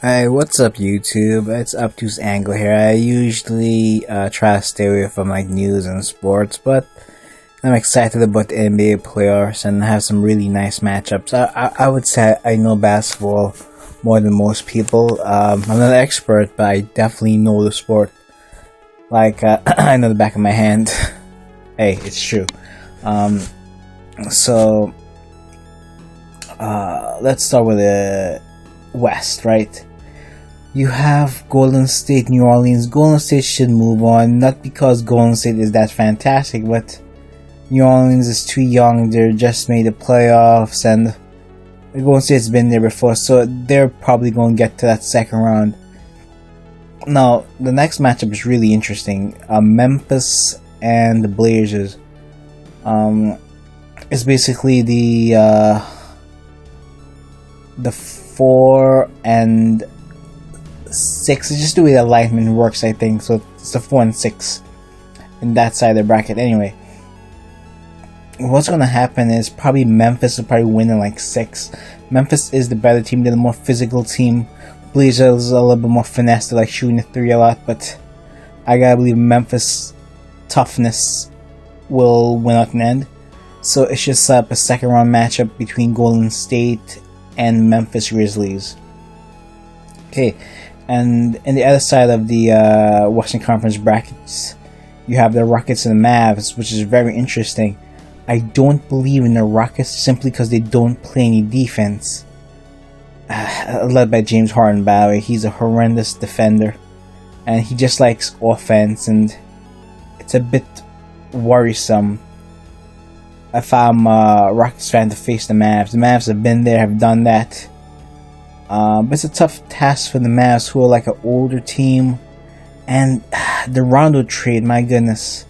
Hey, what's up, YouTube? It's Obtuse Angle here. I usually try to stay away from like news and sports, but I'm excited about the NBA playoffs and have some really nice matchups. I would say I know basketball more than most people. I'm not an expert, but I definitely know the sport. Like I know the back of my hand. Hey, it's true. So let's start with the West, right? You have Golden State, New Orleans. Golden State should move on, not because Golden State is that fantastic, but New Orleans is too young. They just made the playoffs, and Golden State's been there before, so they're probably going to get to that second round. Now, the next matchup is really interesting. Memphis and the Blazers. It's basically the 4 and 6. It's just the way the alignment works, I think. So it's the 4 and 6 in that side of the bracket. Anyway, what's gonna happen is probably Memphis will probably win in like 6. Memphis is the better team. They're the more physical team. Blazers a little bit more finesse. They like shooting the 3 a lot, but I gotta believe Memphis toughness will win out in the end. So it should set up a second round matchup between Golden State and Memphis Grizzlies. Okay, and in the other side of the Western Conference brackets, you have the Rockets and the Mavs, which is very interesting. I don't believe in the Rockets simply because they don't play any defense. Led by James Harden, by the way. He's a horrendous defender, and he just likes offense, and it's a bit worrisome if I'm a Rockets fan to face the Mavs. The Mavs have been there, have done that. But it's a tough task for the Mavs, who are like an older team. And the Rondo trade, my goodness.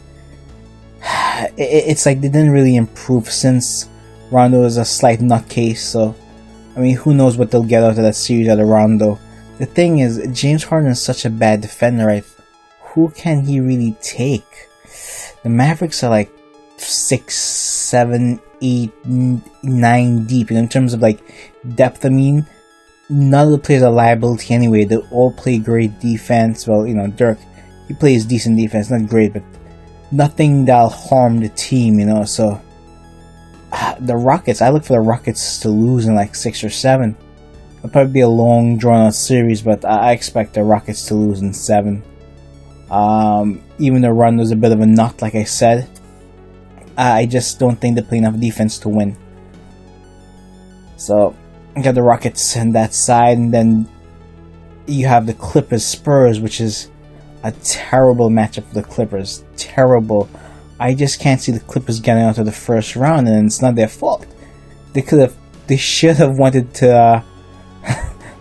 It's like they didn't really improve since Rondo is a slight nutcase. So, I mean, who knows what they'll get out of that series out of Rondo. The thing is, James Harden is such a bad defender, right? Who can he really take? The Mavericks are like 6, 7, 8, 9 deep. And in terms of like depth, I mean, none of the players are liability anyway. They all play great defense. Well, you know, Dirk, he plays decent defense, not great, but nothing that'll harm the team, you know. So the Rockets, I look for the Rockets to lose in like 6 or 7. It'll probably be a long drawn out series, but I expect the Rockets to lose in 7. Even though Rondo's a bit of a nut, like I said, I just don't think they play enough defense to win. So you got the Rockets on that side, and then you have the Clippers Spurs, which is a terrible matchup for the Clippers. Terrible. I just can't see the Clippers getting out of the first round, and it's not their fault. They should have wanted to.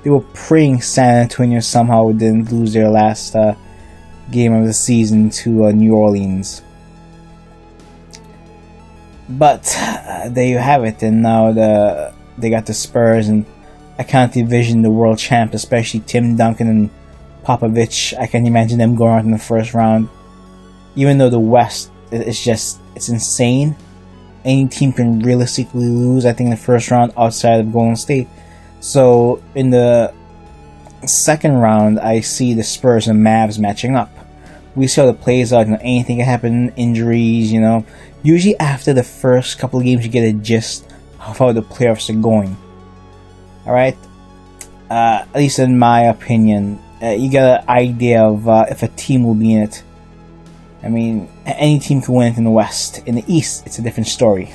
They were praying San Antonio somehow didn't lose their last game of the season to New Orleans. But there you have it, and now they got the Spurs, and I can't envision the world champs, especially Tim Duncan and Popovich. I can't imagine them going out in the first round. Even though the West it's insane. Any team can realistically lose, I think, in the first round outside of Golden State. So in the second round, I see the Spurs and Mavs matching up. We see how it plays out. You know, anything can happen, injuries, you know. Usually after the first couple of games, you get a gist of how the playoffs are going. Alright? At least in my opinion. You get an idea of if a team will be in it. I mean, any team can win it in the West. In the East, it's a different story.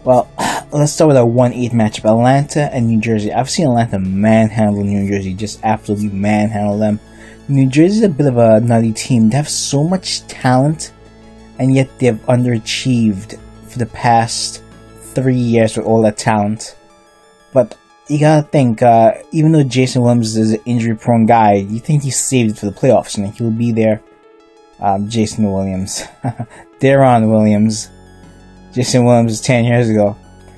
Well, let's start with our 1-8 matchup. Atlanta and New Jersey. I've seen Atlanta manhandle New Jersey. Just absolutely manhandle them. New Jersey's a bit of a nutty team. They have so much talent, and yet they have underachieved for the past 3 years with all that talent. But you gotta think, even though Jason Williams is an injury-prone guy, you think he's saved it for the playoffs, and he'll be there. Jason Williams. Deron Williams. Jason Williams is 10 years ago.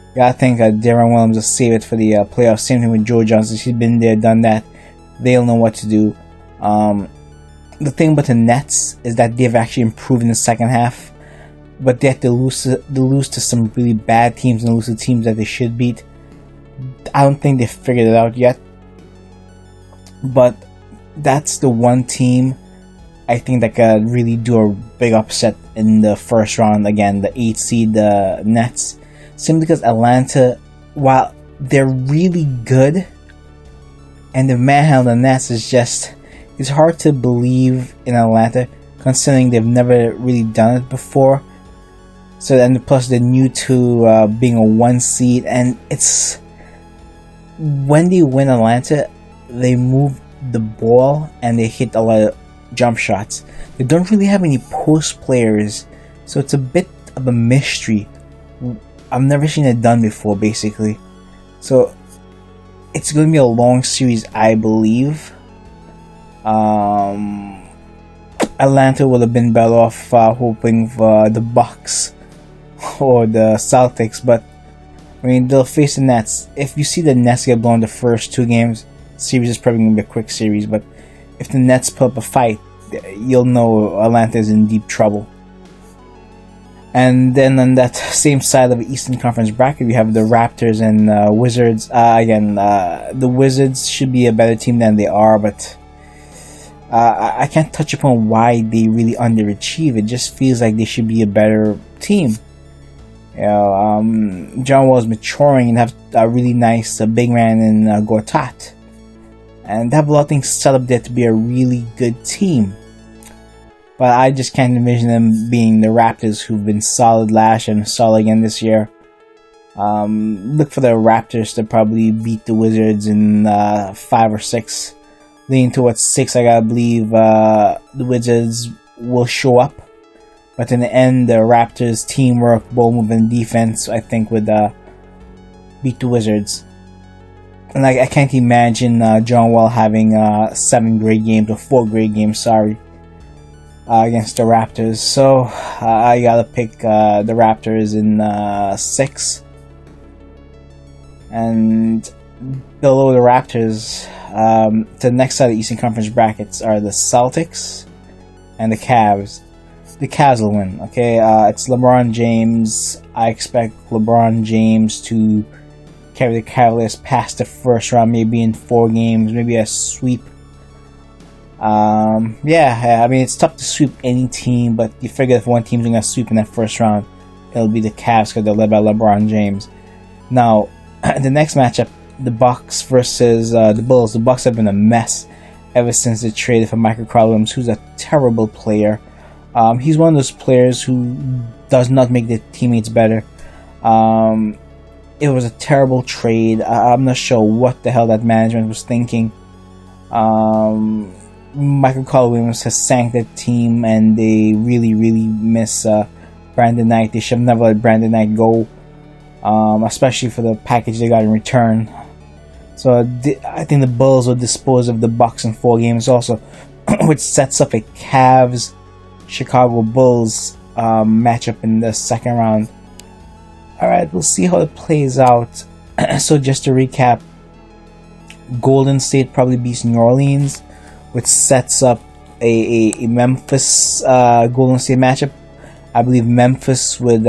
You gotta think Deron Williams will save it for the playoffs. Same thing with Joe Johnson. He's been there, done that. They'll know what to do. The thing about the Nets is that they've actually improved in the second half, but they have to lose to some really bad teams and lose to teams that they should beat. I don't think they figured it out yet. But that's the one team I think that could really do a big upset in the first round. Again, the 8th seed, the Nets. Simply because Atlanta, while they're really good, and the manhandle the Nets is just, it's hard to believe in Atlanta, considering they've never really done it before. So then, plus they're new to being a 1 seed, and it's, when they win Atlanta, they move the ball and they hit a lot of jump shots. They don't really have any post players, so it's a bit of a mystery. I've never seen it done before, basically. So it's going to be a long series, I believe. Atlanta would have been better off hoping for the Bucks or the Celtics, but I mean, they'll face the Nets. If you see the Nets get blown the first 2 games, the series is probably going to be a quick series, but if the Nets put up a fight, you'll know Atlanta is in deep trouble. And then on that same side of the Eastern Conference bracket, we have the Raptors and Wizards. The Wizards should be a better team than they are, but I can't touch upon why they really underachieve. It just feels like they should be a better team. John Wall is maturing and have a really nice big man in Gortat. And they have a lot of things set up there to be a really good team. But I just can't envision them being the Raptors, who've been solid last year and solid again this year. Look for the Raptors to probably beat the Wizards in 5 or 6. Leaning towards 6, I gotta believe the Wizards will show up. But in the end, the Raptors' teamwork, ball movement, defense, I think would beat the Wizards. And I can't imagine John Wall having 7 great games, or 4 great games, against the Raptors. So I gotta pick the Raptors in 6. And below the Raptors, to the next side of the Eastern Conference brackets are the Celtics and the Cavs. The Cavs will win, okay? It's LeBron James. I expect LeBron James to carry the Cavaliers past the first round, maybe in 4 games, maybe a sweep. I mean, it's tough to sweep any team, but you figure if one team's going to sweep in that first round, it'll be the Cavs because they're led by LeBron James. Now, the next matchup, the Bucks versus the Bulls. The Bucks have been a mess ever since they traded for Michael Carter Williams, who's a terrible player. He's one of those players who does not make the teammates better. It was a terrible trade. I'm not sure what the hell that management was thinking. Michael Carter Williams has sank that team, and they really, really miss Brandon Knight. They should have never let Brandon Knight go, especially for the package they got in return. So I think the Bulls will dispose of the Bucks in 4 games also, which sets up a Cavs Chicago Bulls matchup in the second round. Alright, we'll see how it plays out. So just to recap, Golden State probably beats New Orleans, which sets up a Memphis Golden State matchup. I believe Memphis would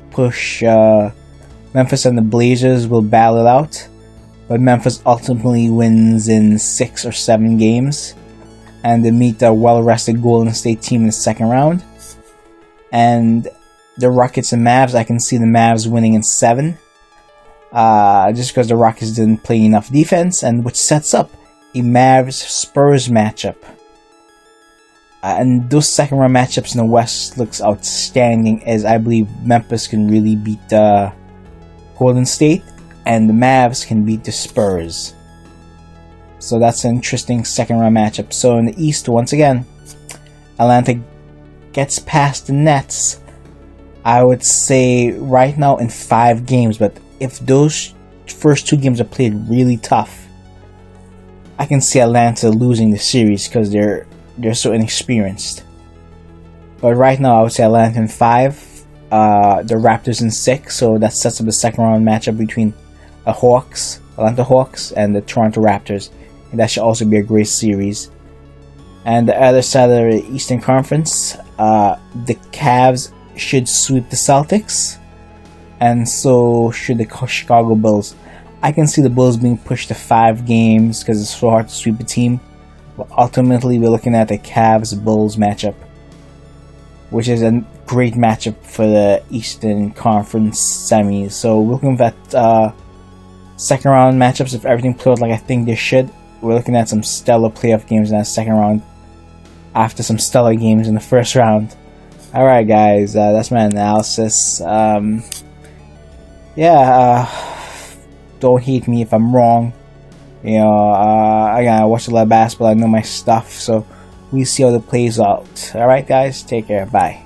push Memphis, and the Blazers will battle it out, but Memphis ultimately wins in 6 or 7 games, and they meet a well-rested Golden State team in the second round. And the Rockets and Mavs, I can see the Mavs winning in 7, just because the Rockets didn't play enough defense, and which sets up a Mavs-Spurs matchup. And those second round matchups in the West looks outstanding, as I believe Memphis can really beat Golden State, and the Mavs can beat the Spurs. So that's an interesting second round matchup. So in the East, once again, Atlanta gets past the Nets, I would say right now in 5 games. But if those first 2 games are played really tough, I can see Atlanta losing the series because they're so inexperienced. But right now I would say Atlanta in 5, the Raptors in 6, so that sets up the second round matchup between the Atlanta Hawks and the Toronto Raptors, and that should also be a great series. And the other side of the Eastern Conference, the Cavs should sweep the Celtics, and so should the Chicago Bulls. I can see the Bulls being pushed to 5 games because it's so hard to sweep a team. But ultimately, we're looking at the Cavs-Bulls matchup, which is a great matchup for the Eastern Conference semis. So we're looking at second round matchups. If everything plays like I think they should, we're looking at some stellar playoff games in that second round after some stellar games in the first round. Alright guys, that's my analysis. Don't hate me if I'm wrong. You know, I watch a lot of basketball, I know my stuff, so we see how it plays out. Alright guys, take care, bye.